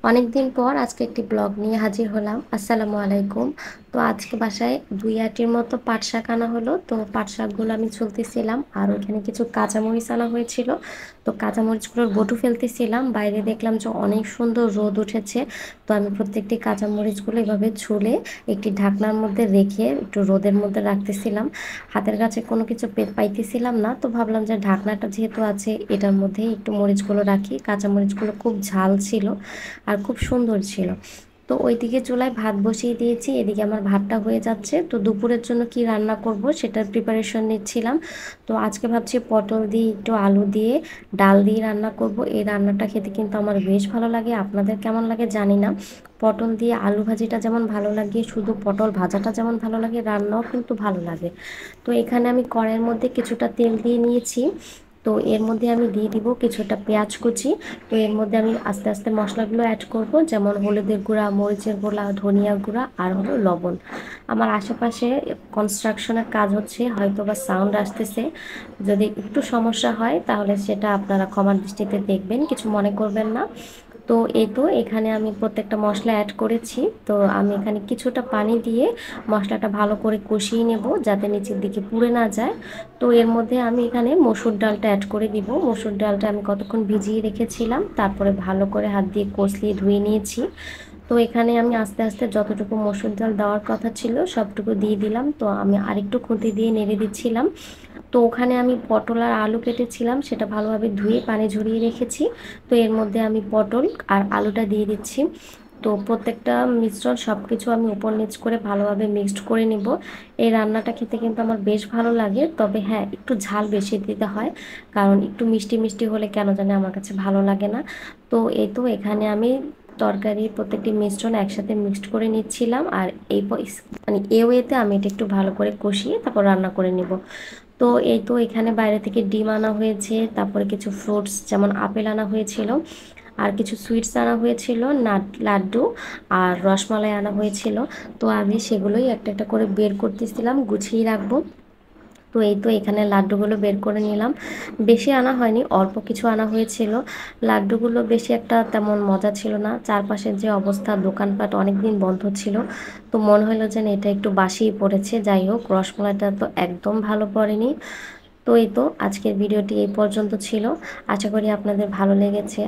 অনেকদিন পর আজকে একটি ব্লগ নিয়ে হাজির হলাম। আসসালামু আলাইকুম। তো আজকে বাসায় ২ আটির মতো পাট শাক আনা হলো। তো পাট শাকগুলো আমি ছুলতেছিলাম আর ওইখানে কিছু কাঁচামরিচ আনা হয়েছিল। তো কাঁচামরিচগুলোর বটু ফেলতেছিলাম। বাইরে দেখলাম যে অনেক সুন্দর রোদ উঠেছে। তো আমি প্রত্যেকটি কাঁচামরিচগুলো এভাবে ছুলে একটি ঢাকনার মধ্যে রেখে একটু রোদের মধ্যে রাখতেছিলাম। হাতের কাছে কোনো কিছু পাইতেছিলাম না, তো ভাবলাম যে ঢাকনাটা যেহেতু আছে এটার মধ্যেই একটু মরিচগুলো রাখি। কাঁচামরিচগুলো খুব ঝাল ছিল আর খুব সুন্দর ছিল। তো ওইদিকে চুলায় ভাত বসিয়ে দিয়েছি, এদিকে আমার ভাতটা হয়ে যাচ্ছে। তো দুপুরের জন্য কি রান্না করব সেটার প্রিপারেশন নিচ্ছিলাম। তো আজকে ভাবছি পটল দিয়ে একটু আলু দিয়ে ডাল দিয়ে রান্না করব। এই রান্নাটা খেতে কিন্তু আমার বেশ ভালো লাগে, আপনাদের কেমন লাগে জানি না। পটল দিয়ে আলু ভাজিটা যেমন ভালো লাগে, শুধু পটল ভাজাটা যেমন ভালো লাগে, রান্নাও কিন্তু ভালো লাগে। তো এখানে আমি কড়াইয়ের মধ্যে কিছুটা তেল দিয়ে নিয়েছি। তো এর মধ্যে আমি দিয়ে দিব কিছুটা পেঁয়াজ কুচি। তো এর মধ্যে আমি আস্তে আস্তে মশলাগুলো অ্যাড করব, যেমন হলুদের গুঁড়া, মরিচের গুঁড়া, ধনিয়া গুঁড়া আর হলো লবণ। আমার আশেপাশে কনস্ট্রাকশনের কাজ হচ্ছে, হয়তো বা সাউন্ড আসতেছে। যদি একটু সমস্যা হয় তাহলে সেটা আপনারা ক্ষমার দৃষ্টিতে দেখবেন, কিছু মনে করবেন না। তো এই তো এখানে আমি প্রত্যেকটা মশলা অ্যাড করেছি। তো আমি এখানে কিছুটা পানি দিয়ে মশলাটা ভালো করে কষিয়ে নেব যাতে নিচের দিকে পুড়ে না যায়। তো এর মধ্যে আমি এখানে মসুর ডালটা অ্যাড করে দিব। মসুর ডালটা আমি কতক্ষণ ভিজিয়ে রেখেছিলাম, তারপরে ভালো করে হাত দিয়ে কষলিয়ে ধুয়ে নিয়েছি। তো এখানে আমি আস্তে আস্তে যতটুকু মসুর ডাল দেওয়ার কথা ছিল সবটুকু দিয়ে দিলাম। তো আমি আরেকটু খুঁতি দিয়ে নেড়ে দিচ্ছিলাম। তো ওখানে আমি পটল আর আলু কেটেছিলাম, সেটা ভালোভাবে ধুয়ে পানি ঝরিয়ে রেখেছি। তো এর মধ্যে আমি পটল আর আলুটা দিয়ে দিচ্ছি। তো প্রত্যেকটা মিশ্রণ সব কিছু আমি উপর নিচ করে ভালোভাবে মিক্সড করে নিব। এই রান্নাটা খেতে কিন্তু আমার বেশ ভালো লাগে, তবে হ্যাঁ একটু ঝাল বেশি দিতে হয়, কারণ একটু মিষ্টি মিষ্টি হলে কেন জানি আমার কাছে ভালো লাগে না। তো এই তো এখানে আমি তরকারির প্রত্যেকটি মিশ্রণ একসাথে মিক্সড করে নিচ্ছিলাম, আর মানে এই ওয়েতে আমি এটা একটু ভালো করে কষিয়ে তারপর রান্না করে নিব। তো এই তো এখানে বাইরে থেকে ডিম আনা হয়েছে, তারপরে কিছু ফ্রুটস যেমন আপেল আনা হয়েছিল, আর কিছু সুইটস আনা হয়েছিল, লাড্ডু আর রসমালাই আনা হয়েছিল। তো আমি সেগুলোই একটা একটা করে বের করতেছিলাম, গুছিয়ে রাখবো। তো এই তো এখানে লাড্ডুগুলো বের করে নিলাম। বেশি আনা হয়নি, অল্প কিছু আনা হয়েছিল। লাড্ডুগুলো বেশি একটা তেমন মজা ছিল না, চারপাশের যে অবস্থা, দোকানপাট অনেক দিন বন্ধ ছিল। তো মনে হলো যেন এটা একটু বাসিই পড়েছে। যাই হোক, রসমালাইটা তো একদম ভালো পড়েনি। তো এই তো আজকের ভিডিওটি এই পর্যন্ত ছিল। আশা করি আপনাদের ভালো লেগেছে।